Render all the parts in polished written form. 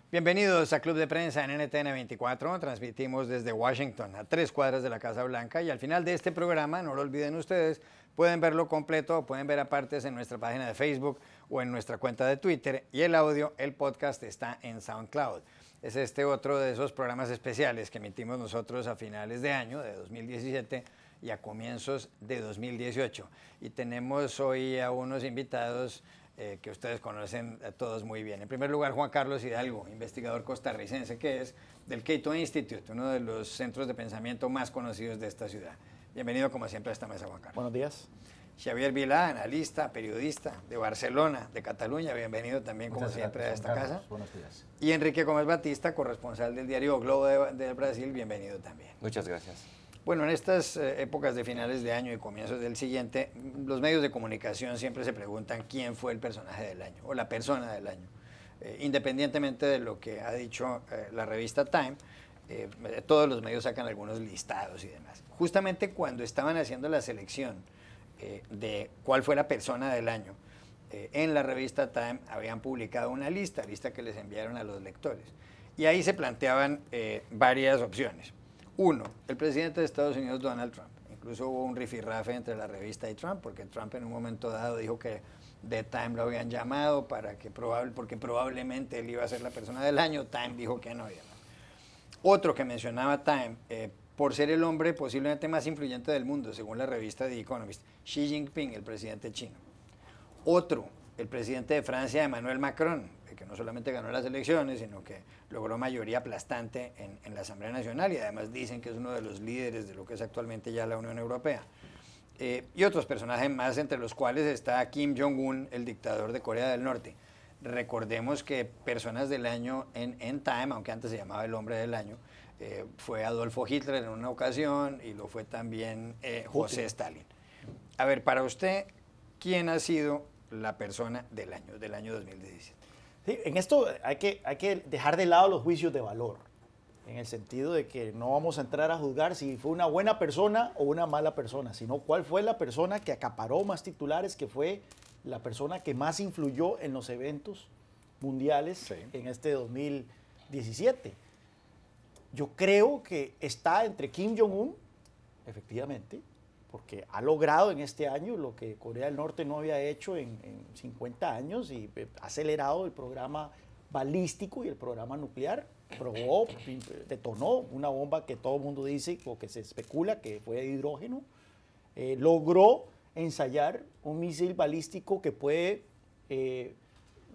Bienvenidos a Club de Prensa en NTN 24. Transmitimos desde Washington, a 3 cuadras de la Casa Blanca. Y al final de este programa, no lo olviden ustedes, pueden verlo completo o pueden ver apartes en nuestra página de Facebook o en nuestra cuenta de Twitter. Y el audio, el podcast, está en SoundCloud. Es este otro de esos programas especiales que emitimos nosotros a finales de año, de 2017, y a comienzos de 2018. Y tenemos hoy a unos invitados que ustedes conocen a todos muy bien. En primer lugar, Juan Carlos Hidalgo, investigador costarricense que es del Cato Institute, uno de los centros de pensamiento más conocidos de esta ciudad. Bienvenido, como siempre, a esta mesa, Juan Carlos. Buenos días. Xavier Vilá, analista, periodista de Barcelona, de Cataluña. Bienvenido también, como siempre, a esta casa. Buenos días. Y Enrique Gómez Batista, corresponsal del diario O Globo de Brasil. Bienvenido también. Muchas gracias. Bueno, en estas épocas de finales de año y comienzos del siguiente, los medios de comunicación siempre se preguntan quién fue el personaje del año o la persona del año. Independientemente de lo que ha dicho la revista Time, todos los medios sacan algunos listados y demás. Justamente cuando estaban haciendo la selección de cuál fue la persona del año, en la revista Time habían publicado una lista que les enviaron a los lectores. Y ahí se planteaban varias opciones. Uno, el presidente de Estados Unidos, Donald Trump. Incluso hubo un rifirrafe entre la revista y Trump, porque Trump en un momento dado dijo que The Time lo habían llamado porque probablemente él iba a ser la persona del año. Time dijo que no. Otro que mencionaba Time, por ser el hombre posiblemente más influyente del mundo, según la revista The Economist, Xi Jinping, el presidente chino. Otro, el presidente de Francia, Emmanuel Macron, que no solamente ganó las elecciones, sino que logró mayoría aplastante en la Asamblea Nacional y además dicen que es uno de los líderes de lo que es actualmente ya la Unión Europea. Y otros personajes más, entre los cuales está Kim Jong-un, el dictador de Corea del Norte. Recordemos que personas del año en Time, aunque antes se llamaba el hombre del año, fue Adolfo Hitler en una ocasión y lo fue también José Stalin. A ver, para usted, ¿quién ha sido la persona del año 2017? Sí, en esto hay que dejar de lado los juicios de valor, en el sentido de que no vamos a entrar a juzgar si fue una buena persona o una mala persona, sino cuál fue la persona que acaparó más titulares, que fue la persona que más influyó en los eventos mundiales en este 2017. Yo creo que está entre Kim Jong-un, efectivamente, porque ha logrado en este año lo que Corea del Norte no había hecho en 50 años y ha acelerado el programa balístico y el programa nuclear. Detonó una bomba que todo el mundo dice o que se especula que fue de hidrógeno. Logró ensayar un misil balístico que puede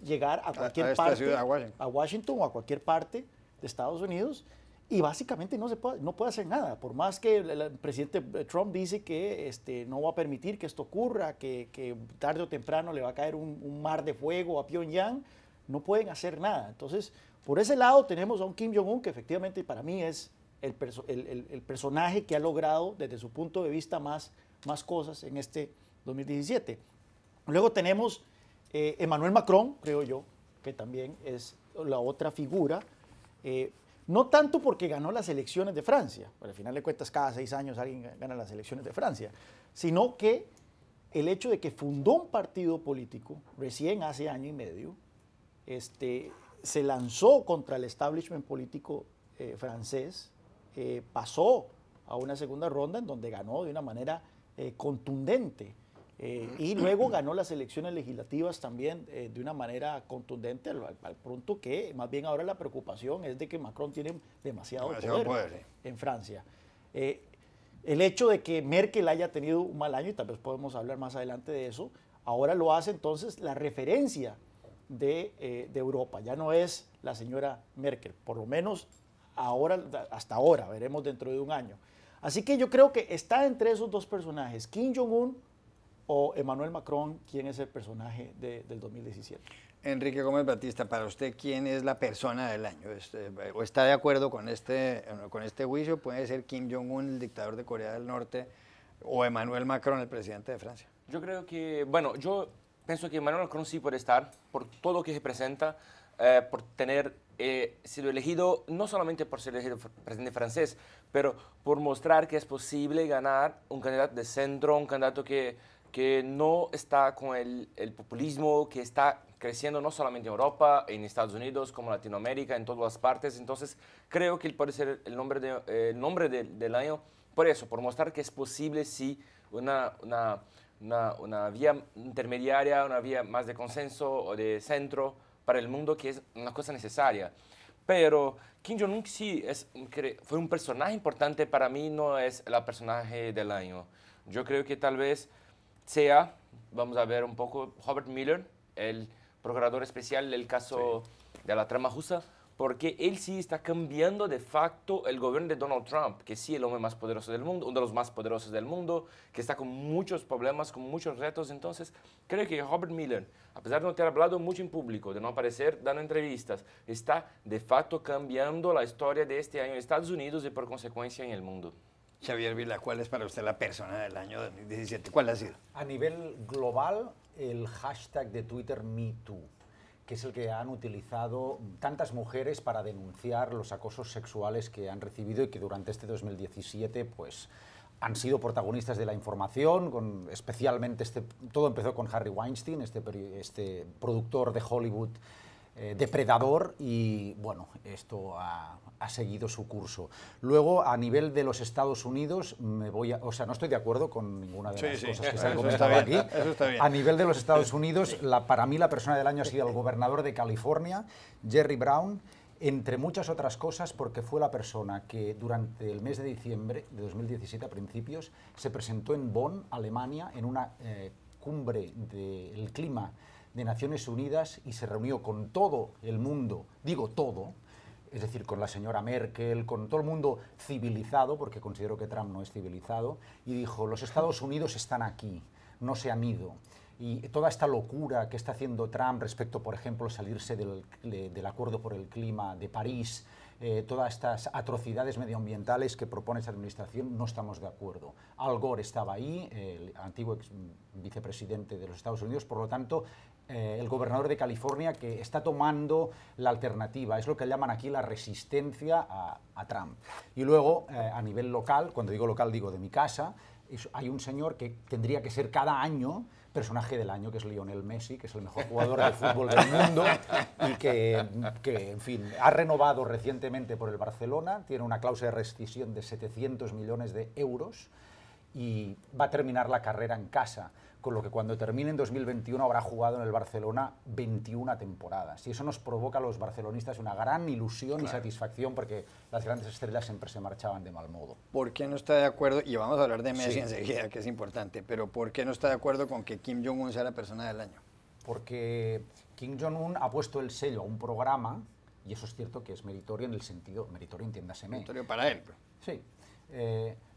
llegar a cualquier parte, a Washington o a cualquier parte de Estados Unidos. Y básicamente no puede hacer nada, por más que el presidente Trump dice que no va a permitir que esto ocurra, que tarde o temprano le va a caer un mar de fuego a Pyongyang, no pueden hacer nada. Entonces, por ese lado tenemos a un Kim Jong-un que efectivamente para mí es el personaje que ha logrado desde su punto de vista más cosas en este 2017. Luego tenemos Emmanuel Macron, creo yo, que también es la otra figura. No tanto porque ganó las elecciones de Francia, al final de cuentas cada 6 años alguien gana las elecciones de Francia, sino que el hecho de que fundó un partido político recién hace año y medio, se lanzó contra el establishment político francés, pasó a una segunda ronda en donde ganó de una manera contundente. Y luego ganó las elecciones legislativas también de una manera contundente, al punto que más bien ahora la preocupación es de que Macron tiene demasiado poder en Francia. El hecho de que Merkel haya tenido un mal año, y tal vez podemos hablar más adelante de eso, ahora lo hace entonces la referencia de Europa. Ya no es la señora Merkel, por lo menos hasta ahora, veremos dentro de un año. Así que yo creo que está entre esos dos personajes, Kim Jong-un o Emmanuel Macron, ¿quién es el personaje del 2017? Enrique Gómez Batista, para usted, ¿quién es la persona del año? ¿O está de acuerdo con este juicio? ¿Puede ser Kim Jong-un, el dictador de Corea del Norte, o Emmanuel Macron, el presidente de Francia? Yo creo que, bueno, yo pienso que Emmanuel Macron sí puede estar por todo lo que representa, por tener sido elegido, no solamente por ser elegido presidente francés, pero por mostrar que es posible ganar un candidato de centro, un candidato que que no está con el populismo que está creciendo no solamente en Europa, en Estados Unidos, como Latinoamérica, en todas las partes. Entonces, creo que él puede ser el nombre del año por eso, por mostrar que es posible, sí, una vía intermediaria, una vía más de consenso o de centro para el mundo, que es una cosa necesaria. Pero Kim Jong-un sí fue un personaje importante, para mí no es el personaje del año. Yo creo que tal vez sea, vamos a ver un poco, Robert Mueller, el procurador especial del caso de la trama rusa, porque él sí está cambiando de facto el gobierno de Donald Trump, que sí es el hombre más poderoso del mundo, uno de los más poderosos del mundo, que está con muchos problemas, con muchos retos. Entonces, creo que Robert Mueller, a pesar de no ter hablado mucho en público, de no aparecer dando entrevistas, está de facto cambiando la historia de este año en Estados Unidos y por consecuencia en el mundo. Xavier Vila, ¿cuál es para usted la persona del año 2017? ¿Cuál ha sido? A nivel global, el hashtag de Twitter #MeToo, que es el que han utilizado tantas mujeres para denunciar los acosos sexuales que han recibido y que durante este 2017 pues, han sido protagonistas de la información, especialmente todo empezó con Harvey Weinstein, este productor de Hollywood depredador, y bueno, esto ha seguido su curso. Luego, a nivel de los Estados Unidos, o sea, no estoy de acuerdo con ninguna de las cosas que se han comentado aquí. Eso está bien. A nivel de los Estados Unidos, para mí la persona del año ha sido el gobernador de California, Jerry Brown, entre muchas otras cosas porque fue la persona que durante el mes de diciembre de 2017, a principios, se presentó en Bonn, Alemania, en una cumbre del clima de Naciones Unidas, y se reunió con todo el mundo, digo todo, es decir, con la señora Merkel, con todo el mundo civilizado, porque considero que Trump no es civilizado, y dijo: los Estados Unidos están aquí, no se han ido. Y toda esta locura que está haciendo Trump respecto, por ejemplo, salirse del Acuerdo por el Clima de París, todas estas atrocidades medioambientales que propone esa administración, no estamos de acuerdo. Al Gore estaba ahí, el antiguo vicepresidente de los Estados Unidos, por lo tanto, el gobernador de California, que está tomando la alternativa, es lo que llaman aquí la resistencia a Trump. Y luego, a nivel local, cuando digo local digo de mi casa, hay un señor que tendría que ser cada año personaje del año, que es Lionel Messi, que es el mejor jugador de fútbol del mundo y que, en fin, ha renovado recientemente por el Barcelona, tiene una cláusula de rescisión de 700 millones de euros y va a terminar la carrera en casa, con lo que cuando termine en 2021 habrá jugado en el Barcelona 21 temporadas. Y eso nos provoca a los barcelonistas una gran ilusión y satisfacción, porque las grandes estrellas siempre se marchaban de mal modo. ¿Por qué no está de acuerdo? Y vamos a hablar de Messi enseguida, que es importante, pero ¿por qué no está de acuerdo con que Kim Jong-un sea la persona del año? Porque Kim Jong-un ha puesto el sello a un programa, y eso es cierto que es meritorio en el sentido, meritorio entiéndaseme. Meritorio para él. Sí.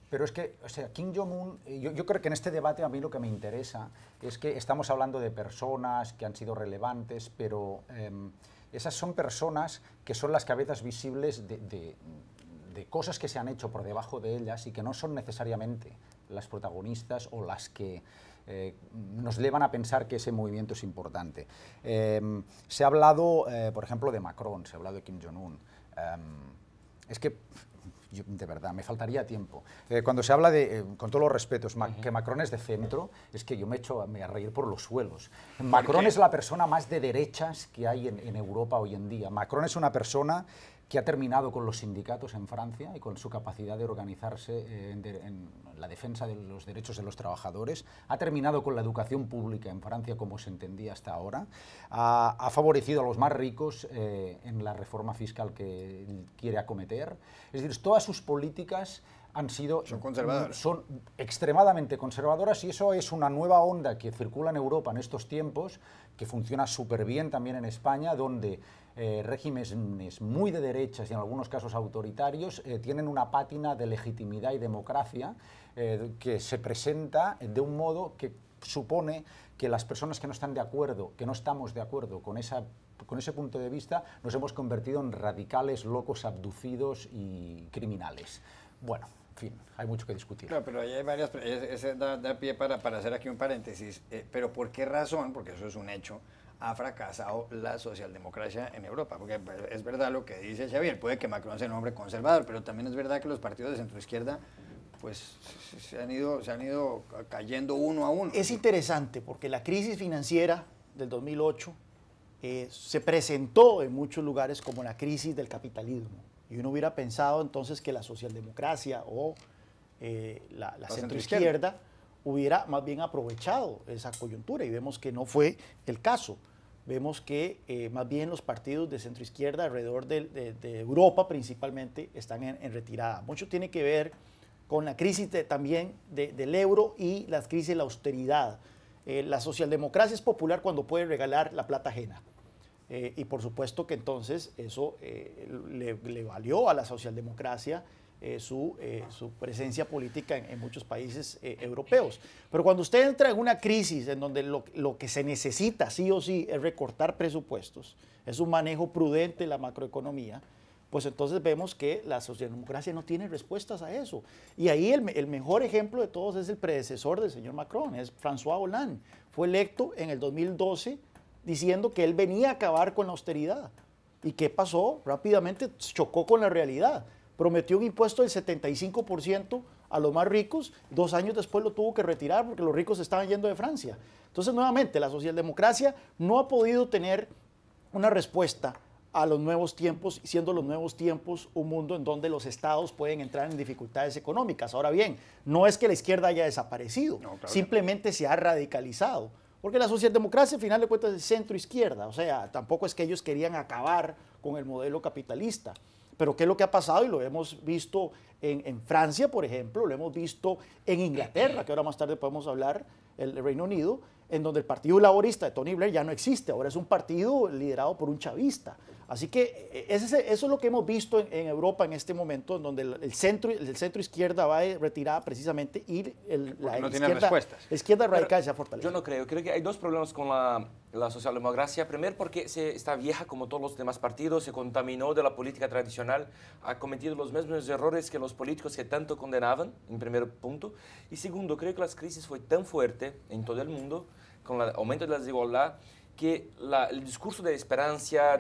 Pero es que, o sea, Kim Jong-un, yo creo que en este debate a mí lo que me interesa es que estamos hablando de personas que han sido relevantes, pero esas son personas que son las cabezas visibles de cosas que se han hecho por debajo de ellas y que no son necesariamente las protagonistas o las que nos llevan a pensar que ese movimiento es importante. Se ha hablado, por ejemplo, de Macron, se ha hablado de Kim Jong-un. Es que de verdad, me faltaría tiempo. Cuando se habla de, con todos los respetos, que Macron es de centro, es que yo me echo a reír por los suelos. Macron es la persona más de derechas que hay en Europa hoy en día. Macron es una persona que ha terminado con los sindicatos en Francia y con su capacidad de organizarse en la defensa de los derechos de los trabajadores, ha terminado con la educación pública en Francia como se entendía hasta ahora, ha favorecido a los más ricos en la reforma fiscal que quiere acometer. Es decir, todas sus políticas son extremadamente conservadoras, y eso es una nueva onda que circula en Europa en estos tiempos, que funciona súper bien también en España, donde regímenes muy de derechas y en algunos casos autoritarios tienen una pátina de legitimidad y democracia que se presenta de un modo que supone que las personas que no están de acuerdo, que no estamos de acuerdo con ese punto de vista, nos hemos convertido en radicales, locos, abducidos y criminales. Bueno, en fin, hay mucho que discutir. Claro, pero hay varias, ese da pie para hacer aquí un paréntesis. Pero ¿por qué razón? Porque eso es un hecho. Ha fracasado la socialdemocracia en Europa, porque es verdad lo que dice Xavier, puede que Macron sea un hombre conservador, pero también es verdad que los partidos de centroizquierda pues se han ido cayendo uno a uno. Es interesante porque la crisis financiera del 2008 se presentó en muchos lugares como la crisis del capitalismo. Y uno hubiera pensado entonces que la socialdemocracia o la centroizquierda hubiera más bien aprovechado esa coyuntura, y vemos que no fue el caso. Vemos que más bien los partidos de centroizquierda alrededor de Europa principalmente están en retirada. Mucho tiene que ver con la crisis también del euro y la crisis de la austeridad. La socialdemocracia es popular cuando puede regalar la plata ajena. Y por supuesto que entonces eso le valió a la socialdemocracia su presencia política en muchos países europeos. Pero cuando usted entra en una crisis en donde lo que se necesita sí o sí es recortar presupuestos, es un manejo prudente de la macroeconomía, pues entonces vemos que la socialdemocracia no tiene respuestas a eso. Y ahí el mejor ejemplo de todos es el predecesor del señor Macron, es François Hollande. Fue electo en el 2012 diciendo que él venía a acabar con la austeridad. ¿Y qué pasó? Rápidamente chocó con la realidad. Prometió un impuesto del 75% a los más ricos, 2 años después lo tuvo que retirar porque los ricos estaban yendo de Francia. Entonces, nuevamente, la socialdemocracia no ha podido tener una respuesta a los nuevos tiempos, siendo los nuevos tiempos un mundo en donde los estados pueden entrar en dificultades económicas. Ahora bien, no es que la izquierda haya desaparecido, no, claro, simplemente se ha radicalizado. Porque la socialdemocracia, al final de cuentas, es centro-izquierda. O sea, tampoco es que ellos querían acabar con el modelo capitalista. Pero ¿qué es lo que ha pasado? Y lo hemos visto en Francia, por ejemplo, lo hemos visto en Inglaterra, que ahora más tarde podemos hablar, el Reino Unido, en donde el Partido Laborista de Tony Blair ya no existe, ahora es un partido liderado por un chavista. Así que eso es lo que hemos visto en Europa en este momento, en donde el centro izquierda va de retirada precisamente y no tiene respuestas. La izquierda radical se ha fortalecido. Yo no creo que hay dos problemas con la socialdemocracia. Primero, porque está vieja como todos los demás partidos, se contaminó de la política tradicional, ha cometido los mismos errores que los políticos que tanto condenaban, en primer punto. Y segundo, creo que la crisis fue tan fuerte en todo el mundo, con el aumento de la desigualdad, que el discurso de esperanza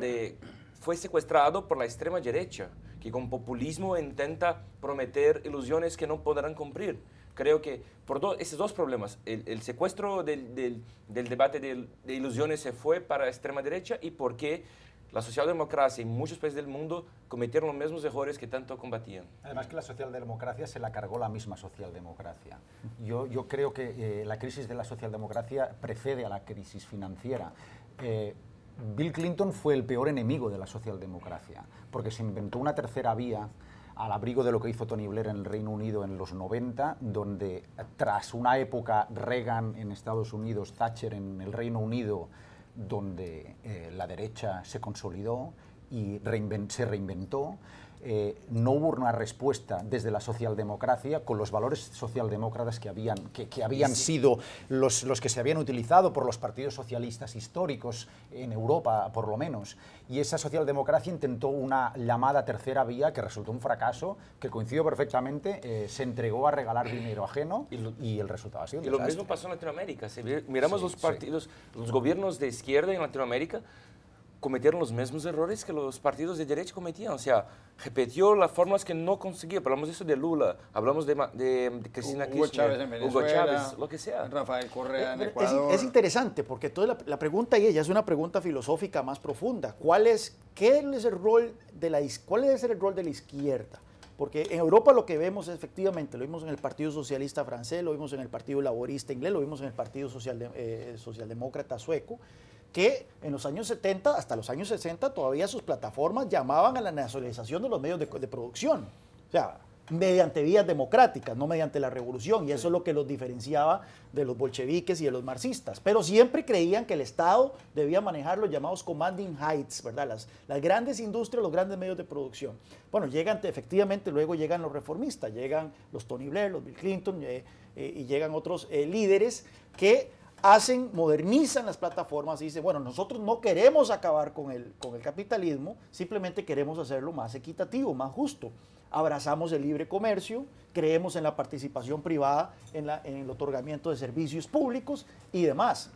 fue secuestrado por la extrema derecha, que con populismo intenta prometer ilusiones que no podrán cumplir. Creo que por esos dos problemas, el secuestro del debate de ilusiones se fue para la extrema derecha, y porque la socialdemocracia en muchos países del mundo cometieron los mismos errores que tanto combatían. Además que la socialdemocracia se la cargó la misma socialdemocracia. Yo creo que la crisis de la socialdemocracia precede a la crisis financiera. Bill Clinton fue el peor enemigo de la socialdemocracia, porque se inventó una tercera vía al abrigo de lo que hizo Tony Blair en el Reino Unido en los 90, donde tras una época Reagan en Estados Unidos, Thatcher en el Reino Unido, donde la derecha se consolidó y se reinventó, no hubo una respuesta desde la socialdemocracia con los valores socialdemócratas que habían sido los que se habían utilizado por los partidos socialistas históricos en Europa, por lo menos. Y esa socialdemocracia intentó una llamada tercera vía que resultó un fracaso, que coincidió perfectamente, se entregó a regalar dinero ajeno y el resultado ha sido un desastre. Y lo mismo pasó en Latinoamérica. Si miramos los partidos, los gobiernos de izquierda en Latinoamérica cometieron los mismos errores que los partidos de derecha cometían. O sea, repitió las formas que no conseguía. Hablamos de eso de Lula, hablamos de Cristina Kirchner, Hugo Chávez en Venezuela, Hugo Chávez, lo que sea. Rafael Correa en Ecuador. Es interesante porque toda la pregunta, y ella es una pregunta filosófica más profunda. ¿Cuál es el rol de la izquierda? Porque en Europa lo que vemos es, efectivamente, lo vimos en el Partido Socialista francés, lo vimos en el Partido Laborista inglés, lo vimos en el Partido Socialdemócrata sueco, que en los años 70 hasta los años 60 todavía sus plataformas llamaban a la nacionalización de los medios de producción. O sea, mediante vías democráticas, no mediante la revolución, y eso es lo que los diferenciaba de los bolcheviques y de los marxistas. Pero siempre creían que el Estado debía manejar los llamados commanding heights, ¿verdad? Las grandes industrias, los grandes medios de producción. Bueno, efectivamente, luego llegan los reformistas, llegan los Tony Blair, los Bill Clinton, y llegan otros líderes que modernizan las plataformas y dicen, bueno, nosotros no queremos acabar con el capitalismo, simplemente queremos hacerlo más equitativo, más justo. Abrazamos el libre comercio, creemos en la participación privada, en el otorgamiento de servicios públicos y demás.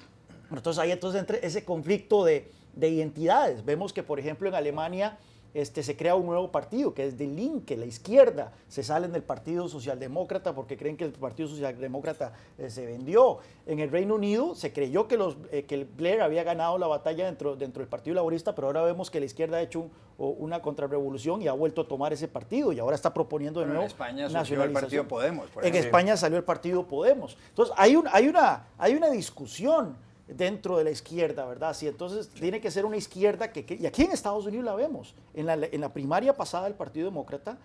Entonces ahí entra ese conflicto de identidades. Vemos que, por ejemplo, en Alemania se crea un nuevo partido, que es de Linke, la izquierda. Se salen del Partido Socialdemócrata porque creen que el Partido Socialdemócrata se vendió. En el Reino Unido se creyó que el Blair había ganado la batalla dentro del Partido Laborista, pero ahora vemos que la izquierda ha hecho una contrarrevolución y ha vuelto a tomar ese partido y ahora está proponiendo de nuevo en España surgió el Partido Podemos. En España salió el Partido Podemos. Entonces hay una discusión dentro de la izquierda, ¿verdad? Sí, entonces tiene que ser una izquierda y aquí en Estados Unidos la vemos. En la primaria pasada del Partido Demócrata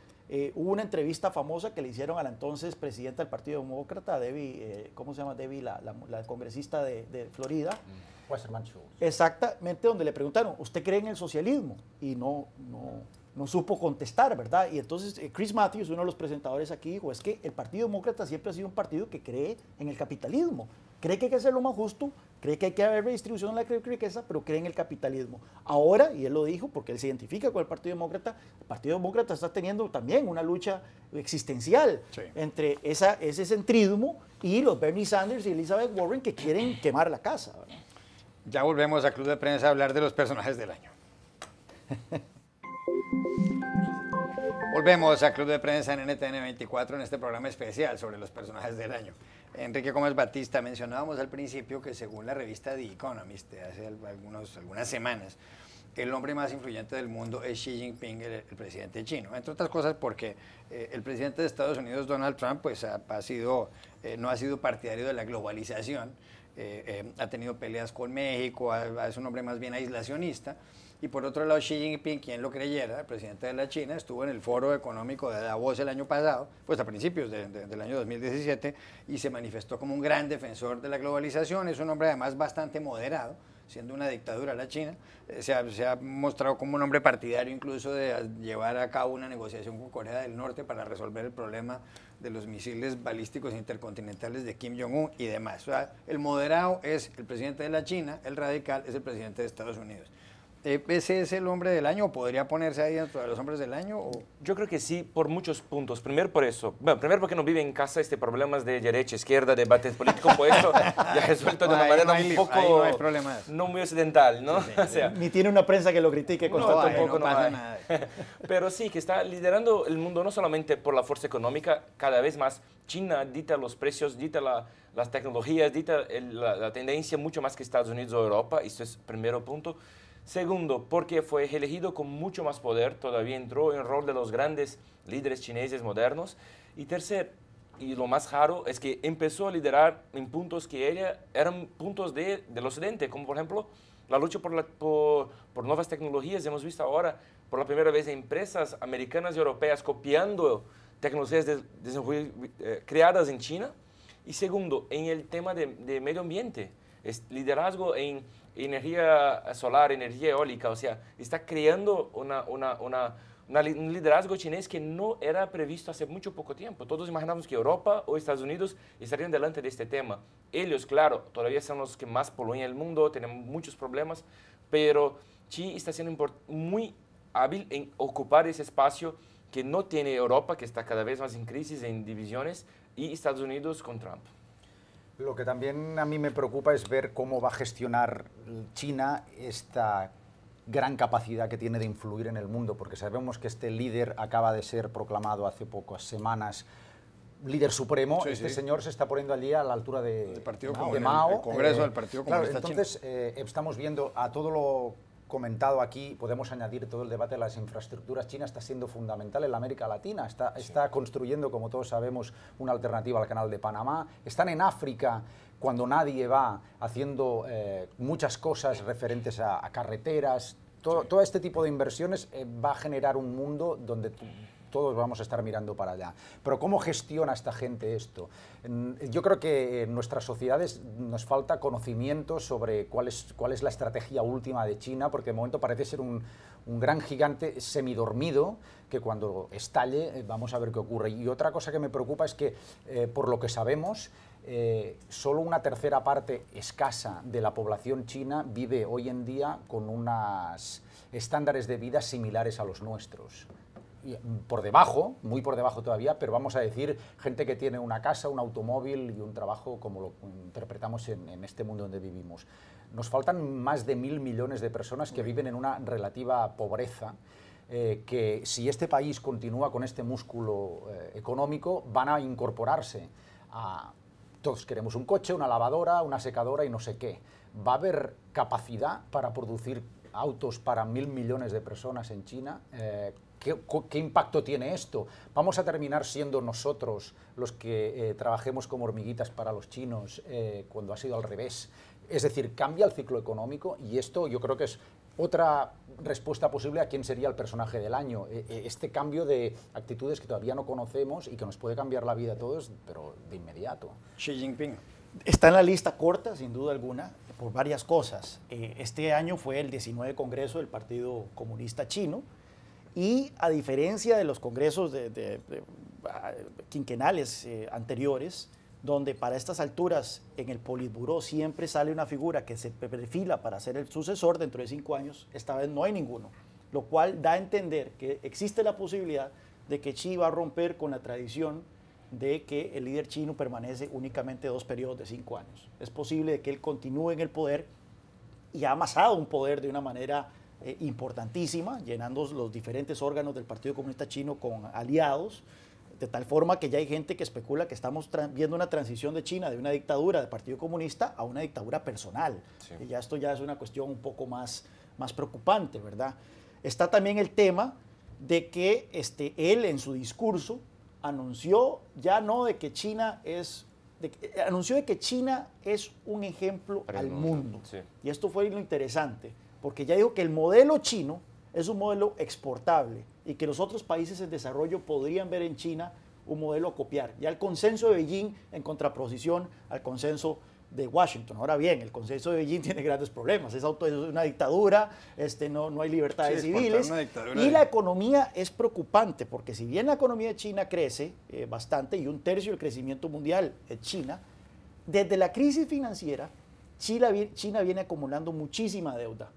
hubo una entrevista famosa que le hicieron a la entonces presidenta del Partido Demócrata, Debbie, ¿cómo se llama? Debbie, la congresista de Florida. Wasserman Schultz. Exactamente, donde le preguntaron, ¿usted cree en el socialismo? Y no supo contestar, ¿verdad? Y entonces Chris Matthews, uno de los presentadores aquí, dijo, es que el Partido Demócrata siempre ha sido un partido que cree en el capitalismo, cree que hay que hacerlo más justo, cree que hay que haber redistribución de la riqueza, pero cree en el capitalismo. Ahora, y él lo dijo porque él se identifica con el Partido Demócrata está teniendo también una lucha existencial entre ese centrismo y los Bernie Sanders y Elizabeth Warren que quieren quemar la casa, ¿verdad? Ya volvemos a Club de Prensa a hablar de los personajes del año. Volvemos a Club de Prensa en NTN 24 en este programa especial sobre los personajes del año. Enrique Gómez Batista, mencionábamos al principio que según la revista The Economist de hace algunas semanas, el hombre más influyente del mundo es Xi Jinping, el presidente chino. Entre otras cosas porque el presidente de Estados Unidos, Donald Trump, pues no ha sido partidario de la globalización, ha tenido peleas con México, es un hombre más bien aislacionista. Y por otro lado, Xi Jinping, quien lo creyera, el presidente de la China, estuvo en el Foro Económico de Davos el año pasado, pues a principios del año 2017, y se manifestó como un gran defensor de la globalización. Es un hombre además bastante moderado, siendo una dictadura la China. Se ha mostrado como un hombre partidario incluso de llevar a cabo una negociación con Corea del Norte para resolver el problema de los misiles balísticos intercontinentales de Kim Jong-un y demás. O sea, el moderado es el presidente de la China, el radical es el presidente de Estados Unidos. ¿Ese es el hombre del año o podría ponerse ahí dentro de los hombres del año? ¿O? Yo creo que sí, por muchos puntos. Primero por eso. Bueno, primero porque no vive en casa problemas de derecha, izquierda, debates políticos, por eso ya resuelto de una manera un poco no hay problemas. No muy occidental, ¿no? Sí, sí. O sea, ni tiene una prensa que lo critique constantemente. No pasa nada. Pero sí, que está liderando el mundo no solamente por la fuerza económica, cada vez más China dicta los precios, dicta las tecnologías, dicta la tendencia mucho más que Estados Unidos o Europa. Esto es el primer punto. Segundo, porque fue elegido con mucho más poder, todavía entró en el rol de los grandes líderes chineses modernos. Y tercer, y lo más raro, es que empezó a liderar en puntos que eran puntos del occidente, como por ejemplo la lucha por nuevas tecnologías. Hemos visto ahora por la primera vez empresas americanas y europeas copiando tecnologías creadas en China. Y segundo, en el tema de medio ambiente, es liderazgo en energía solar, energía eólica, o sea, está creando un liderazgo chinés que no era previsto hace mucho poco tiempo. Todos imaginamos que Europa o Estados Unidos estarían delante de este tema. Ellos, claro, todavía son los que más poluyen el mundo, tenemos muchos problemas, pero Xi está siendo muy hábil en ocupar ese espacio que no tiene Europa, que está cada vez más en crisis, en divisiones, y Estados Unidos con Trump. Lo que también a mí me preocupa es ver cómo va a gestionar China esta gran capacidad que tiene de influir en el mundo, porque sabemos que este líder acaba de ser proclamado hace pocas semanas líder supremo. Sí, este sí. señor se está poniendo allí a la altura de de Mao. El Congreso del Partido Comunista Chino. Entonces, estamos viendo a todo lo comentado aquí, podemos añadir todo el debate de las infraestructuras. China está siendo fundamental en la América Latina, está construyendo, como todos sabemos, una alternativa al Canal de Panamá. Están en África cuando nadie va, haciendo muchas cosas referentes a carreteras. Todo este tipo de inversiones va a generar un mundo donde todos vamos a estar mirando para allá. Pero ¿cómo gestiona esta gente esto? Yo creo que en nuestras sociedades nos falta conocimiento sobre cuál es la estrategia última de China, porque de momento parece ser un gran gigante semidormido que cuando estalle vamos a ver qué ocurre. Y otra cosa que me preocupa es que, por lo que sabemos, solo una tercera parte escasa de la población china vive hoy en día con unos estándares de vida similares a los nuestros. Por debajo, muy por debajo todavía, pero vamos a decir gente que tiene una casa, un automóvil y un trabajo como lo interpretamos en este mundo donde vivimos. Nos faltan más de 1.000 millones de personas que viven en una relativa pobreza que si este país continúa con este músculo económico, van a incorporarse a... Todos queremos un coche, una lavadora, una secadora y no sé qué. ¿Va a haber capacidad para producir autos para 1.000 millones de personas en China? ¿Qué impacto tiene esto? ¿Vamos a terminar siendo nosotros los que trabajemos como hormiguitas para los chinos cuando ha sido al revés? Es decir, cambia el ciclo económico y esto yo creo que es otra respuesta posible a quién sería el personaje del año. Este cambio de actitudes que todavía no conocemos y que nos puede cambiar la vida a todos, pero de inmediato. Xi Jinping. Está en la lista corta, sin duda alguna, por varias cosas. Este año fue el 19 Congreso del Partido Comunista Chino y a diferencia de los congresos quinquenales anteriores, donde para estas alturas en el Politburó siempre sale una figura que se perfila para ser el sucesor dentro de 5 años, esta vez no hay ninguno, lo cual da a entender que existe la posibilidad de que Xi va a romper con la tradición de que el líder chino permanece únicamente 2 periodos de 5 años. Es posible que él continúe en el poder y ha amasado un poder de una manera importantísima, llenando los diferentes órganos del Partido Comunista Chino con aliados, de tal forma que ya hay gente que especula que estamos viendo una transición de China de una dictadura del Partido Comunista a una dictadura personal. Sí. Y ya esto ya es una cuestión un poco más preocupante, ¿verdad? Está también el tema de que él en su discurso anunció ya no de que China es, anunció de que China es un ejemplo al mundo. Sí. Y esto fue lo interesante, porque ya dijo que el modelo chino es un modelo exportable y que los otros países en desarrollo podrían ver en China un modelo a copiar. Ya el consenso de Beijing en contraposición al consenso de Washington. Ahora bien, el consenso de Beijing tiene grandes problemas. Es una dictadura, no hay libertades civiles. Y la economía es preocupante, porque si bien la economía de China crece bastante y 1/3 del crecimiento mundial es China, desde la crisis financiera, China viene acumulando muchísima deuda.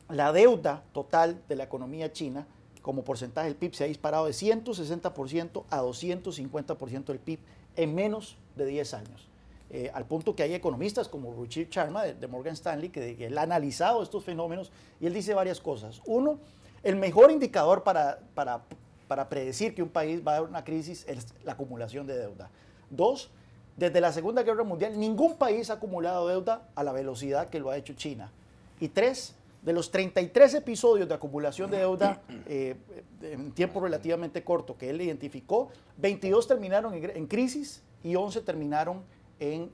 La deuda total de la economía china como porcentaje del PIB se ha disparado de 160% a 250% del PIB en menos de 10 años. Al punto que hay economistas como Ruchir Sharma de Morgan Stanley que él ha analizado estos fenómenos y él dice varias cosas. Uno, el mejor indicador para predecir que un país va a dar una crisis es la acumulación de deuda. Dos, desde la Segunda Guerra Mundial ningún país ha acumulado deuda a la velocidad que lo ha hecho China. Y tres, de los 33 episodios de acumulación de deuda en tiempo relativamente corto que él identificó, 22 terminaron en crisis y 11 terminaron en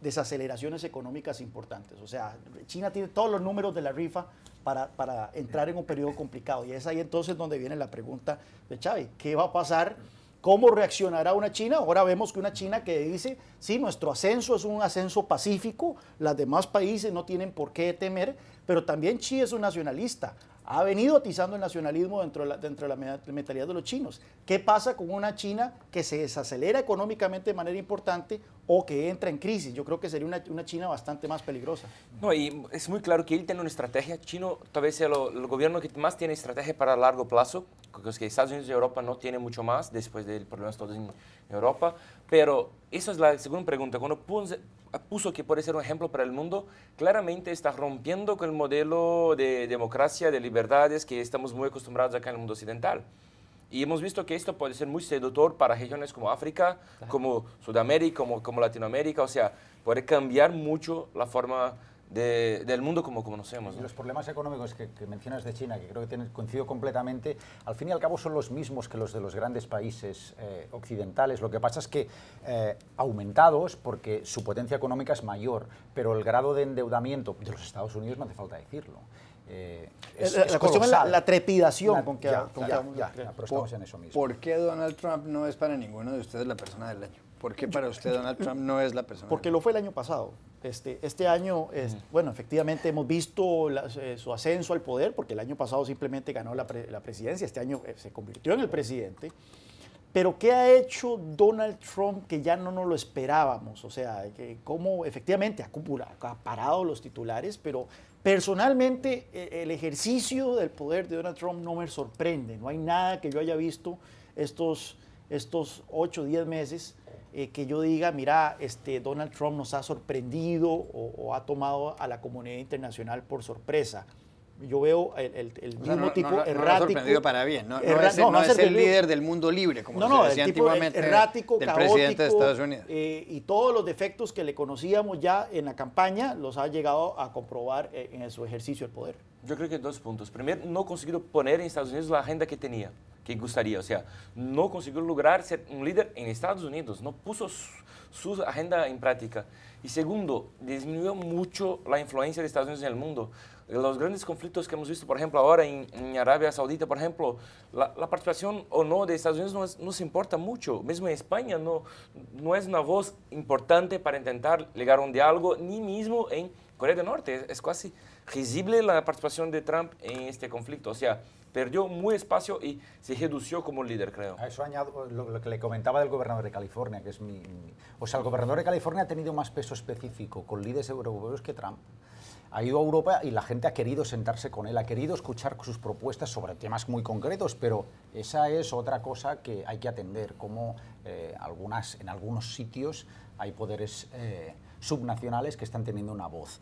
desaceleraciones económicas importantes. O sea, China tiene todos los números de la rifa para entrar en un periodo complicado. Y es ahí entonces donde viene la pregunta de Chávez. ¿Qué va a pasar? ¿Cómo reaccionará una China? Ahora vemos que una China que dice, sí, nuestro ascenso es un ascenso pacífico, los demás países no tienen por qué temer, pero también Xi es un nacionalista. Ha venido atizando el nacionalismo dentro de la mentalidad de los chinos. ¿Qué pasa con una China que se desacelera económicamente de manera importante o que entra en crisis? Yo creo que sería una China bastante más peligrosa. No, y es muy claro que él tiene una estrategia. Chino tal vez sea el gobierno que más tiene estrategia para largo plazo, porque Estados Unidos y Europa no tienen mucho más después de problemas todos en Europa. Pero esa es la segunda pregunta. Cuando puso que puede ser un ejemplo para el mundo, claramente está rompiendo con el modelo de democracia, de libertades que estamos muy acostumbrados acá en el mundo occidental. Y hemos visto que esto puede ser muy seductor para regiones como África, como Sudamérica, como Latinoamérica. O sea, puede cambiar mucho la forma del mundo como conocemos, ¿no? Y los problemas económicos que mencionas de China, que creo que coincido completamente, al fin y al cabo son los mismos que los de los grandes países occidentales. Lo que pasa es que aumentados porque su potencia económica es mayor, pero el grado de endeudamiento de los Estados Unidos no hace falta decirlo. La cuestión es la trepidación con que pero estamos en eso mismo. ¿Por qué Donald Trump no es para ninguno de ustedes la persona del año? ¿Por qué para usted Donald Trump no es la persona? Porque lo fue el año pasado. Este año, bueno, efectivamente hemos visto su ascenso al poder, porque el año pasado simplemente ganó la presidencia, este año se convirtió en el presidente. Pero ¿qué ha hecho Donald Trump que ya no nos lo esperábamos? O sea, cómo efectivamente ha parado los titulares, pero personalmente el ejercicio del poder de Donald Trump no me sorprende. No hay nada que yo haya visto estos 8 o 10 meses que yo diga, mira, Donald Trump nos ha sorprendido o ha tomado a la comunidad internacional por sorpresa. yo veo el mismo tipo errático. No sorprendido para bien, no no es el líder del mundo libre, como se decía antiguamente, errático, del caótico, presidente de Estados Unidos. Y todos los defectos que le conocíamos ya en la campaña los ha llegado a comprobar en su ejercicio del poder. Yo creo que 2 puntos. Primero, no consiguió poner en Estados Unidos la agenda que tenía, que gustaría. O sea, no consiguió lograr ser un líder en Estados Unidos, no puso su agenda en práctica. Y segundo, disminuyó mucho la influencia de Estados Unidos en el mundo. Los grandes conflictos que hemos visto, por ejemplo, ahora en Arabia Saudita, por ejemplo, la participación o no de Estados Unidos no se importa mucho. Mismo en España no es una voz importante para intentar llegar a un diálogo, ni mismo en Corea del Norte. Es casi risible la participación de Trump en este conflicto. O sea, perdió muy espacio y se redució como líder, creo. A eso añado lo que le comentaba del gobernador de California, que es O sea, el gobernador de California ha tenido más peso específico con líderes europeos que Trump. Ha ido a Europa y la gente ha querido sentarse con él, ha querido escuchar sus propuestas sobre temas muy concretos, pero esa es otra cosa que hay que atender, como en algunos sitios hay poderes subnacionales que están teniendo una voz.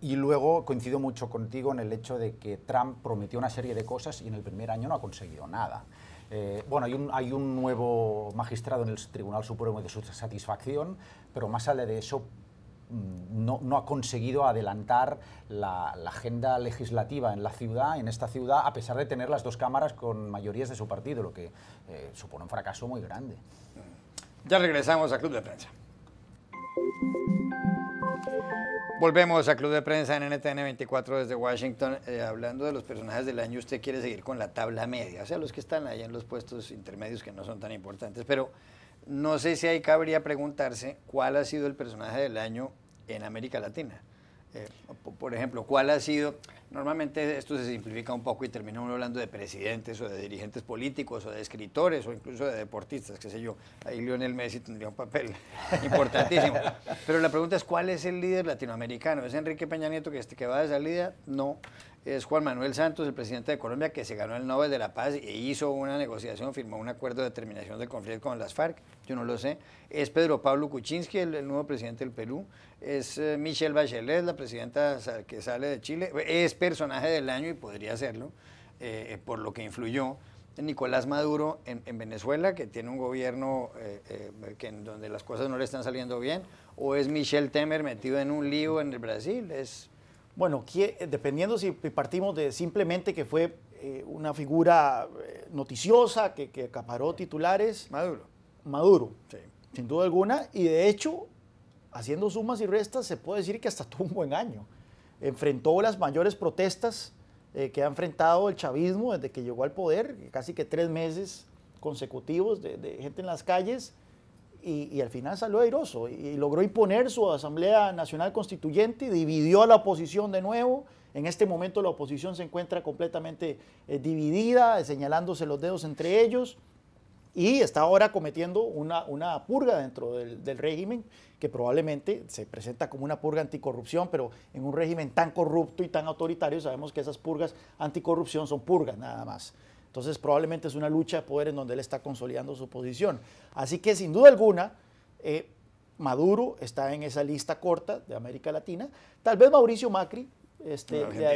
Y luego coincido mucho contigo en el hecho de que Trump prometió una serie de cosas y en el primer año no ha conseguido nada. Bueno, hay un nuevo magistrado en el Tribunal Supremo de su satisfacción, pero más allá de eso no ha conseguido adelantar la agenda legislativa en esta ciudad, a pesar de tener las 2 cámaras con mayorías de su partido, lo que supone un fracaso muy grande. Ya regresamos a Club de Prensa. Volvemos a Club de Prensa en NTN 24 desde Washington. Hablando de los personajes del año, usted quiere seguir con la tabla media, o sea, los que están ahí en los puestos intermedios que no son tan importantes, pero no sé si ahí cabría preguntarse cuál ha sido el personaje del año en América Latina. Por ejemplo, ¿cuál ha sido? Normalmente esto se simplifica un poco y termina uno hablando de presidentes o de dirigentes políticos o de escritores o incluso de deportistas, qué sé yo. Ahí Lionel Messi tendría un papel importantísimo. Pero la pregunta es, ¿cuál es el líder latinoamericano? ¿Es Enrique Peña Nieto que va de salida? No. Es Juan Manuel Santos, el presidente de Colombia, que se ganó el Nobel de la Paz e hizo una negociación, firmó un acuerdo de terminación del conflicto con las FARC, yo no lo sé. Es Pedro Pablo Kuczynski, el nuevo presidente del Perú. Es Michelle Bachelet, la presidenta que sale de Chile. Es personaje del año y podría serlo, por lo que influyó. Nicolás Maduro en Venezuela, que tiene un gobierno donde las cosas no le están saliendo bien. O es Michel Temer metido en un lío en el Brasil. Bueno, dependiendo si partimos de simplemente que fue una figura noticiosa, que acaparó titulares. Maduro, sí, sin duda alguna, y de hecho, haciendo sumas y restas, se puede decir que hasta tuvo un buen año. Enfrentó las mayores protestas que ha enfrentado el chavismo desde que llegó al poder, casi que 3 meses consecutivos de gente en las calles, y al final salió airoso y logró imponer su Asamblea Nacional Constituyente, dividió a la oposición de nuevo. En este momento la oposición se encuentra completamente dividida, señalándose los dedos entre ellos, y está ahora cometiendo una purga dentro del régimen, que probablemente se presenta como una purga anticorrupción, pero en un régimen tan corrupto y tan autoritario sabemos que esas purgas anticorrupción son purgas nada más. Entonces probablemente es una lucha de poder en donde él está consolidando su posición. Así que sin duda alguna, Maduro está en esa lista corta de América Latina. Tal vez Mauricio Macri le ha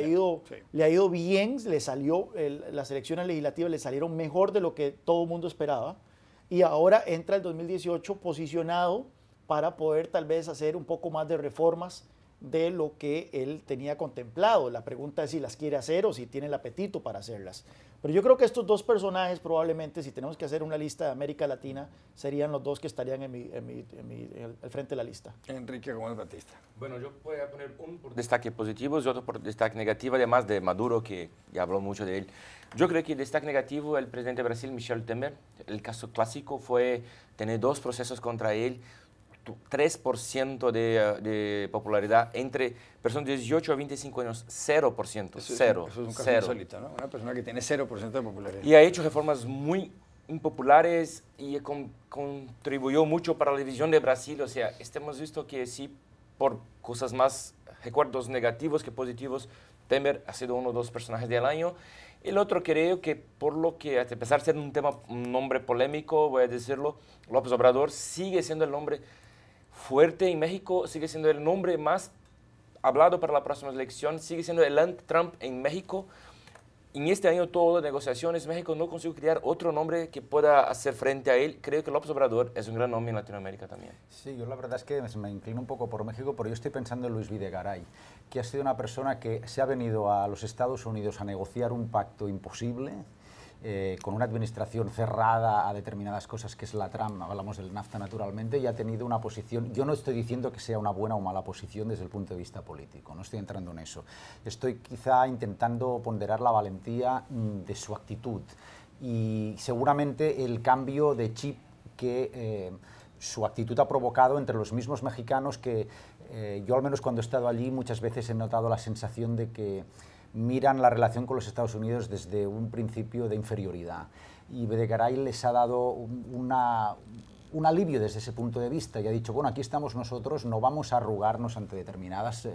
ido bien, le salió, las elecciones legislativas le salieron mejor de lo que todo el mundo esperaba. Y ahora entra el 2018 posicionado para poder tal vez hacer un poco más de reformas de lo que él tenía contemplado. La pregunta es si las quiere hacer o si tiene el apetito para hacerlas. Pero yo creo que estos 2 personajes probablemente, si tenemos que hacer una lista de América Latina, serían los 2 que estarían al frente de la lista. Enrique Gómez Batista. Bueno, yo voy a poner un por destaque positivo y otro por destaque negativo, además de Maduro, que ya habló mucho de él. Yo creo que el destaque negativo, el presidente de Brasil, Michel Temer, el caso clásico fue tener 2 procesos contra él, 3% de popularidad entre personas de 18 a 25 años, 0%, Eso cero. Es un caso insólito, ¿no? Una persona que tiene 0% de popularidad. Y ha hecho reformas muy impopulares y contribuyó mucho para la división de Brasil. O sea, hemos visto que sí, por cosas más, recuerdos negativos que positivos, Temer ha sido uno de los personajes del año. El otro creo que, por lo que, a pesar de ser un nombre polémico, voy a decirlo, López Obrador sigue siendo el nombre fuerte en México, sigue siendo el nombre más hablado para la próxima elección, sigue siendo el anti-Trump en México. En este año todo de negociaciones, México no consiguió crear otro nombre que pueda hacer frente a él. Creo que López Obrador es un gran nombre en Latinoamérica también. Sí, yo la verdad es que me inclino un poco por México, pero yo estoy pensando en Luis Videgaray, que ha sido una persona que se ha venido a los Estados Unidos a negociar un pacto imposible, con una administración cerrada a determinadas cosas, que es la Trump, hablamos del NAFTA naturalmente, y ha tenido una posición, yo no estoy diciendo que sea una buena o mala posición desde el punto de vista político, no estoy entrando en eso, estoy quizá intentando ponderar la valentía de su actitud y seguramente el cambio de chip que su actitud ha provocado entre los mismos mexicanos que yo al menos cuando he estado allí muchas veces he notado la sensación de que miran la relación con los Estados Unidos desde un principio de inferioridad. Y Videgaray les ha dado un alivio desde ese punto de vista y ha dicho, bueno, aquí estamos nosotros, no vamos a arrugarnos ante determinadas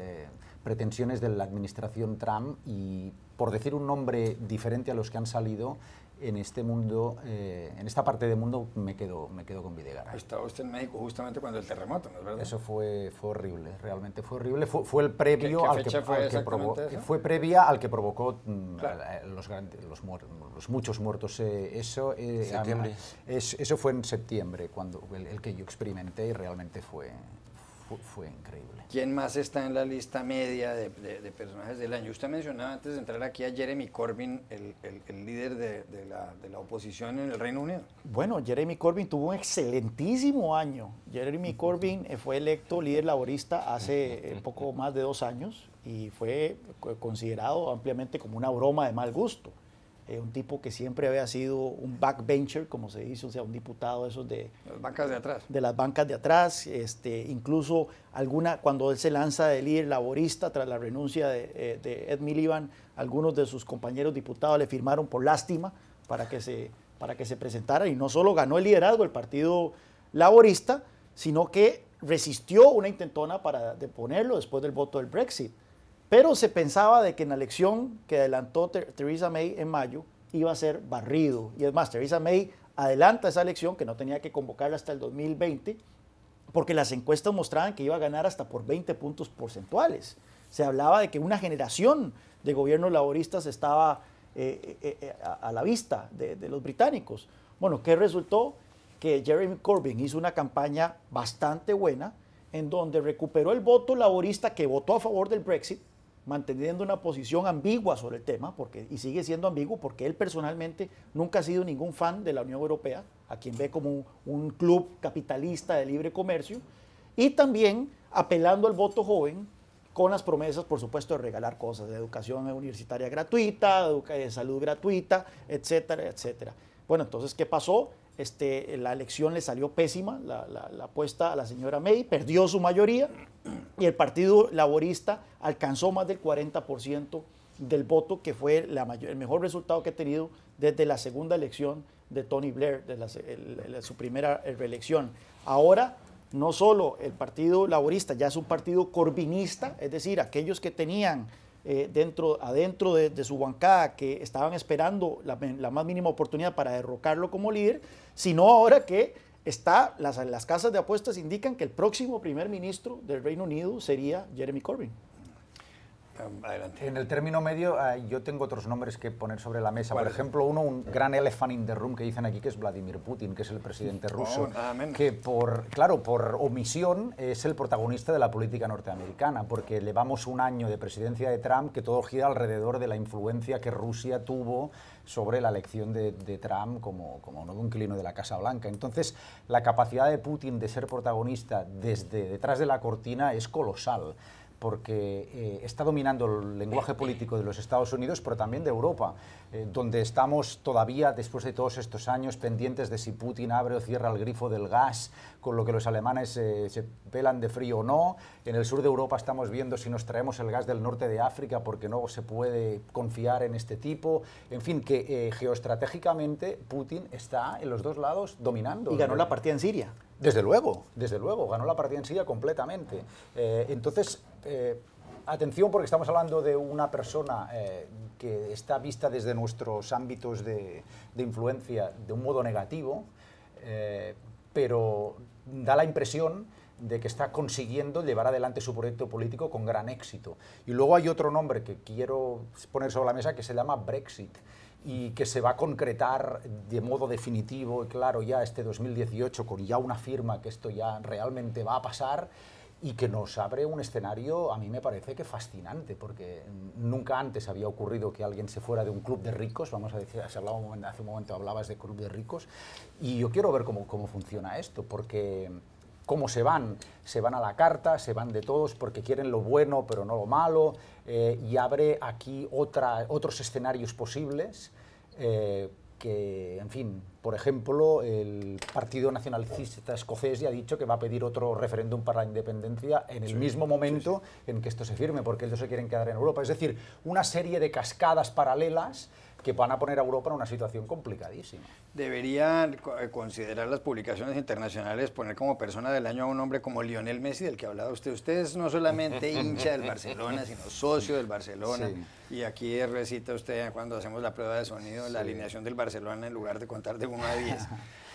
pretensiones de la administración Trump y, por decir un nombre diferente a los que han salido, en este mundo, en esta parte del mundo me quedo con Videgaray. Estaba usted en México justamente cuando el terremoto, ¿no es verdad? Eso fue horrible, realmente fue horrible. Fue el previo ¿Qué fecha fue exactamente eso? Fue previa al que provocó Claro. los muchos muertos. Septiembre. Eso fue en septiembre, cuando el que yo experimenté y realmente fue increíble. ¿Quién más está en la lista media de personajes del año? Usted mencionaba antes de entrar aquí a Jeremy Corbyn, el líder de la oposición en el Reino Unido. Bueno, Jeremy Corbyn tuvo un excelentísimo año. Jeremy Corbyn fue electo líder laborista hace poco más de 2 años y fue considerado ampliamente como una broma de mal gusto. Un tipo que siempre había sido un backbencher, como se dice, o sea, un diputado de esos de Las bancas de atrás. De las bancas de atrás, incluso cuando él se lanza de líder laborista tras la renuncia de Ed Miliband, algunos de sus compañeros diputados le firmaron por lástima para que se presentara, y no solo ganó el liderazgo del Partido Laborista, sino que resistió una intentona para deponerlo después del voto del Brexit. Pero se pensaba de que en la elección que adelantó Theresa May en mayo iba a ser barrido. Y es más, Theresa May adelanta esa elección, que no tenía que convocarla hasta el 2020, porque las encuestas mostraban que iba a ganar hasta por 20 puntos porcentuales. Se hablaba de que una generación de gobiernos laboristas estaba a la vista de los británicos. Bueno, ¿qué resultó? Que Jeremy Corbyn hizo una campaña bastante buena, en donde recuperó el voto laborista que votó a favor del Brexit, manteniendo una posición ambigua sobre el tema, y sigue siendo ambiguo porque él personalmente nunca ha sido ningún fan de la Unión Europea, a quien ve como un club capitalista de libre comercio, y también apelando al voto joven con las promesas, por supuesto, de regalar cosas, de educación universitaria gratuita, de salud gratuita, etcétera, etcétera. Bueno, entonces, ¿qué pasó? La elección le salió pésima, la apuesta a la señora May, perdió su mayoría y el Partido Laborista alcanzó más del 40% del voto, que fue el mejor resultado que ha tenido desde la segunda elección de Tony Blair, su primera reelección. Ahora, no solo el Partido Laborista ya es un partido corbynista, es decir, aquellos que tenían adentro de su bancada, que estaban esperando la más mínima oportunidad para derrocarlo como líder, sino ahora que las casas de apuestas indican que el próximo primer ministro del Reino Unido sería Jeremy Corbyn. Adelante. En el término medio, yo tengo otros nombres que poner sobre la mesa. Por ejemplo, un gran elephant in the room que dicen aquí, que es Vladimir Putin, que es el presidente ruso, que por omisión es el protagonista de la política norteamericana, porque llevamos un año de presidencia de Trump que todo gira alrededor de la influencia que Rusia tuvo sobre la elección de Trump como nuevo inquilino de la Casa Blanca. Entonces, la capacidad de Putin de ser protagonista desde detrás de la cortina es colosal, porque está dominando el lenguaje político de los Estados Unidos, pero también de Europa, donde estamos todavía, después de todos estos años, pendientes de si Putin abre o cierra el grifo del gas, con lo que los alemanes se pelan de frío o no. En el sur de Europa estamos viendo si nos traemos el gas del norte de África, porque no se puede confiar en este tipo. En fin, que geoestratégicamente Putin está en los dos lados dominando. Y ganó la partida en Siria. Desde luego, ganó la partida en Siria completamente. Entonces, atención, porque estamos hablando de una persona que está vista desde nuestros ámbitos de influencia de un modo negativo, pero da la impresión de que está consiguiendo llevar adelante su proyecto político con gran éxito. Y luego hay otro nombre que quiero poner sobre la mesa que se llama Brexit y que se va a concretar de modo definitivo y claro ya este 2018 con ya una firma que esto ya realmente va a pasar y que nos abre un escenario, a mí me parece que fascinante, porque nunca antes había ocurrido que alguien se fuera de un club de ricos, vamos a decir, hace un momento hablabas de club de ricos, y yo quiero ver cómo funciona esto, porque cómo se van a la carta, se van de todos porque quieren lo bueno pero no lo malo, y abre aquí otros escenarios posibles, que, en fin, por ejemplo, el Partido Nacionalista Escocés ya ha dicho que va a pedir otro referéndum para la independencia en el mismo momento en que esto se firme, porque ellos se quieren quedar en Europa. Es decir, una serie de cascadas paralelas que van a poner a Europa en una situación complicadísima. Deberían considerar las publicaciones internacionales poner como persona del año a un hombre como Lionel Messi, del que hablaba usted. Usted es no solamente hincha del Barcelona, sino socio del Barcelona. Sí. Y aquí recita usted, cuando hacemos la prueba de sonido, la alineación del Barcelona en lugar de contar de 1 a 10.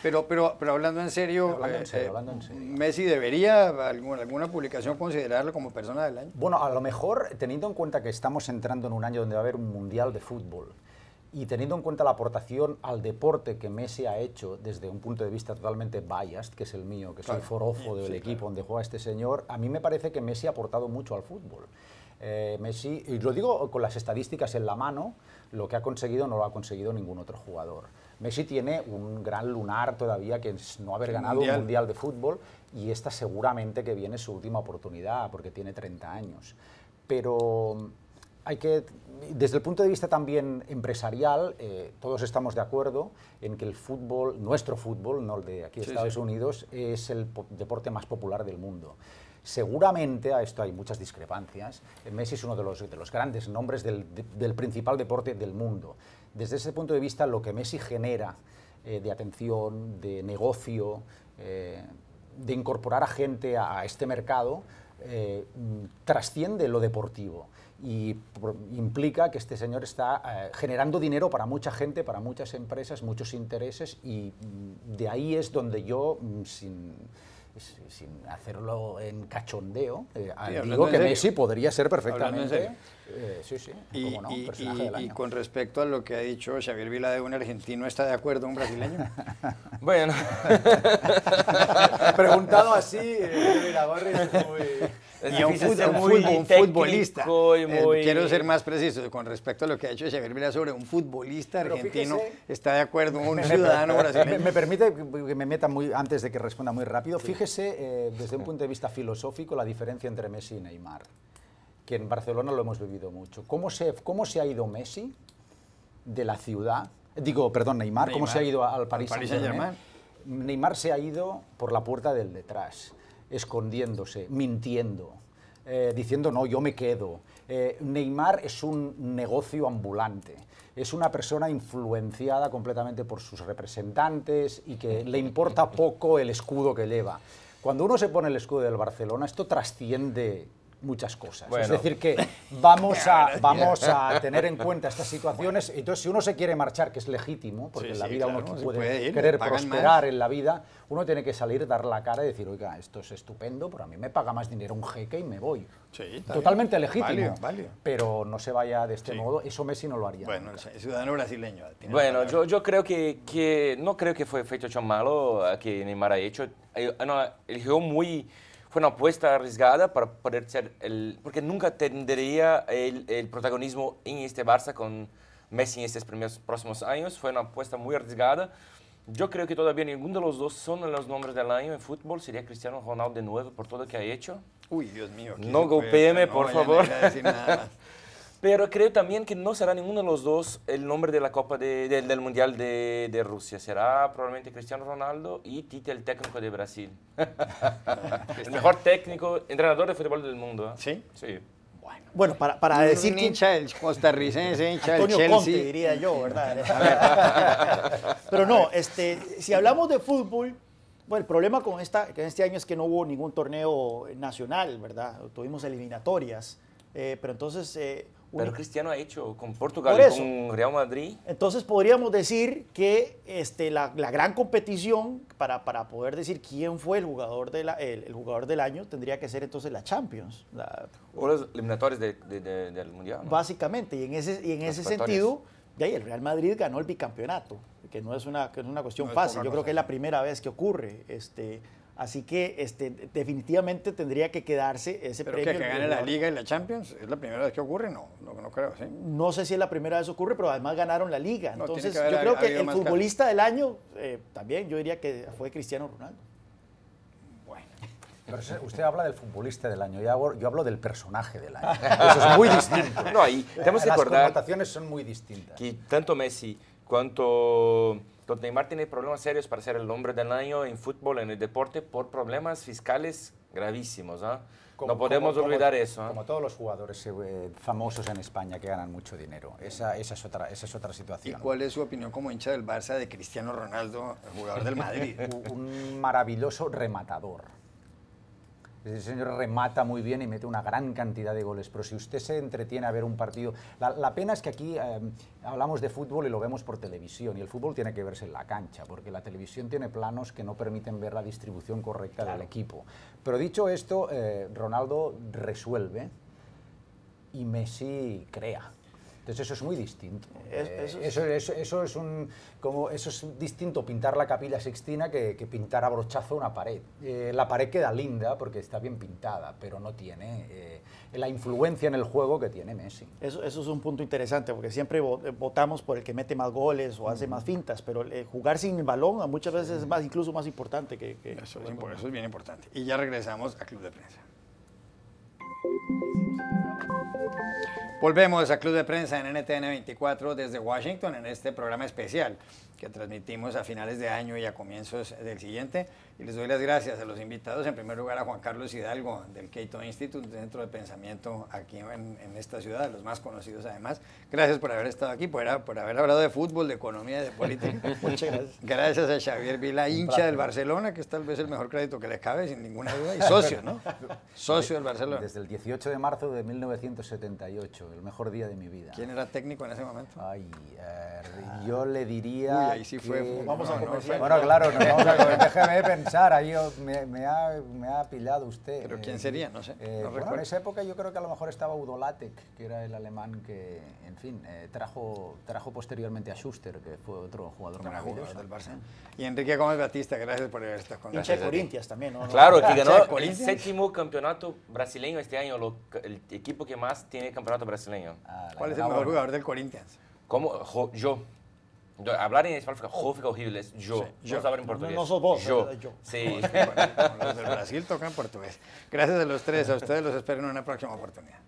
Pero hablando en serio, hablando en serio, ¿Messi debería alguna publicación considerarlo como persona del año? Bueno, a lo mejor, teniendo en cuenta que estamos entrando en un año donde va a haber un mundial de fútbol, y teniendo en cuenta la aportación al deporte que Messi ha hecho desde un punto de vista totalmente biased, que es el mío, que soy forofo del equipo donde juega este señor, a mí me parece que Messi ha aportado mucho al fútbol. Messi, y lo digo con las estadísticas en la mano, lo que ha conseguido no lo ha conseguido ningún otro jugador. Messi tiene un gran lunar todavía, que es no haber ganado un mundial de fútbol, y esta seguramente que viene su última oportunidad, porque tiene 30 años. Pero hay que, desde el punto de vista también empresarial, todos estamos de acuerdo en que el fútbol, nuestro fútbol, no el de aquí de Estados Unidos, es el deporte más popular del mundo. Seguramente, a esto hay muchas discrepancias, Messi es uno de los grandes nombres del principal deporte del mundo. Desde ese punto de vista, lo que Messi genera de atención, de negocio, de incorporar a gente a este mercado, trasciende lo deportivo y implica que este señor está generando dinero para mucha gente, para muchas empresas, muchos intereses, y de ahí es donde yo, sin hacerlo en cachondeo, digo que Messi podría ser perfectamente ¿Cómo no? Personaje del año. Y con respecto a lo que ha dicho Xavier Vila, un argentino, ¿está de acuerdo un brasileño? Bueno. Preguntado así, Viragorri es muy... Y un futbolista, quiero ser más preciso, con respecto a lo que ha dicho Xavier Vila sobre un futbolista argentino, ¿está de acuerdo un ciudadano brasileño? Me permite que me meta antes de que responda muy rápido. Fíjese, desde un punto de vista filosófico, la diferencia entre Messi y Neymar, que en Barcelona lo hemos vivido mucho. ¿Cómo se ha ido Messi de la ciudad? Neymar, ¿cómo se ha ido al Paris Saint-Germain? Neymar se ha ido por la puerta del detrás, escondiéndose, mintiendo, diciendo no, yo me quedo. Neymar es un negocio ambulante, es una persona influenciada completamente por sus representantes y que le importa poco el escudo que lleva. Cuando uno se pone el escudo del Barcelona, esto trasciende muchas cosas. Bueno. Es decir, que vamos a tener en cuenta estas situaciones. Entonces, si uno se quiere marchar, que es legítimo, porque en la vida uno puede querer prosperar en la vida, uno tiene que salir, dar la cara y decir, oiga, esto es estupendo, pero a mí me paga más dinero un jeque y me voy. Sí, totalmente legítimo, válido. Pero no se vaya de este modo, eso Messi no lo haría. Bueno, el ciudadano brasileño. Bueno, yo creo que no creo que fue feito tan malo que Neymar ha hecho. Eligió fue una apuesta arriesgada para poder ser porque nunca tendría el protagonismo en este Barça con Messi en estos próximos años. Fue una apuesta muy arriesgada. Yo creo que todavía ninguno de los dos son los nombres del año en fútbol. Sería Cristiano Ronaldo de nuevo por todo lo que ha hecho. Uy, Dios mío. No golpéeme, por favor. Pero creo también que no será ninguno de los dos el nombre de la Copa del Mundial de Rusia. Será probablemente Cristiano Ronaldo y Tite, el técnico de Brasil. El mejor entrenador de fútbol del mundo. ¿Sí? Sí. Bueno, para decir que... hincha del costarricense, hincha del Antonio Chelsea. Conte, diría yo, ¿verdad? Pero no, si hablamos de fútbol, bueno, el problema con este año es que no hubo ningún torneo nacional, ¿verdad? Tuvimos eliminatorias. Pero entonces Pero Cristiano ha hecho con Portugal Por y eso. con Real Madrid. Entonces podríamos decir que la gran competición para poder decir quién fue el jugador, el jugador del año tendría que ser entonces la Champions. O los eliminatorios del Mundial, ¿no? Básicamente, y en ese sentido, de ahí el Real Madrid ganó el bicampeonato, que no es una cuestión No es fácil. poca Yo creo cosa. que es la primera vez que ocurre. Así que definitivamente tendría que quedarse ese Pero premio. que del gane la jugador. Liga y la Champions, ¿es la primera vez que ocurre? No creo, ¿sí? No sé si es la primera vez que ocurre, pero además ganaron la Liga. No, Entonces, tiene que yo haber creo que habido el más futbolista del año también, yo diría que fue Cristiano Ronaldo. Bueno. Pero usted habla del futbolista del año, yo hablo del personaje del año. Eso es muy distinto. No, y tenemos que Las recordar connotaciones son muy distintas. que tanto Messi cuanto Neymar tiene problemas serios para ser el hombre del año en fútbol, en el deporte, por problemas fiscales gravísimos. ¿Ah? No podemos olvidar eso. ¿Ah? Como todos los jugadores famosos en España que ganan mucho dinero. Esa es otra ¿Y situación. cuál es su opinión como hincha del Barça de Cristiano Ronaldo, el jugador del Madrid? Un maravilloso rematador. Ese señor remata muy bien y mete una gran cantidad de goles, pero si usted se entretiene a ver un partido... La pena es que aquí hablamos de fútbol y lo vemos por televisión, y el fútbol tiene que verse en la cancha, porque la televisión tiene planos que no permiten ver la distribución correcta del equipo. Pero dicho esto, Ronaldo resuelve y Messi crea. Entonces eso es muy distinto. Eso es distinto pintar la Capilla Sixtina que pintar a brochazo una pared. La pared queda linda porque está bien pintada, pero no tiene la influencia en el juego que tiene Messi. Eso es un punto interesante, porque siempre votamos por el que mete más goles o hace más fintas, pero jugar sin el balón muchas veces es incluso más importante que Eso es bien importante. Y ya regresamos a Club de Prensa. Volvemos a Club de Prensa en NTN 24 desde Washington en este programa especial que transmitimos a finales de año y a comienzos del siguiente. Y les doy las gracias a los invitados, en primer lugar a Juan Carlos Hidalgo del Cato Institute, Centro de Pensamiento aquí en esta ciudad, de los más conocidos además. Gracias por haber estado aquí, por haber hablado de fútbol, de economía, de política. Muchas gracias. Gracias a Xavier Vila, hincha del Barcelona, que es tal vez el mejor crédito que le cabe, sin ninguna duda, y socio, ¿no? Socio del Barcelona. Desde el 18 de marzo de 1978, el mejor día de mi vida. ¿Quién era técnico en ese momento? Ay, yo le diría. Uy, ahí sí fue. Vamos a comercial. Bueno, claro, nos vamos a déjeme pensar, ahí me ha pillado usted. ¿Pero quién sería? No sé. No Bueno, recuerdo. en esa época yo creo que a lo mejor estaba Udo Lattek, que era el alemán que, en fin, trajo posteriormente a Schuster, que fue otro jugador Gran maravilloso. jugador del Barça. Y Enrique Gómez Batista, gracias por haber estado con Hincha nosotros. de Corinthians también, ¿no? Claro, que ganó ¿De el Corinthians? 7º campeonato brasileño este año, el equipo que más tiene campeonato brasileño. ¿Cuál es el mejor jugador del Corinthians? ¿Cómo? Yo. Hablar en español fica horrible, es yo. Sí, yo. Vamos a hablar en portugués. No sos vos, yo. yo. Sí. Bueno, los del Brasil tocan portugués. Gracias a los tres, a ustedes los espero en una próxima oportunidad.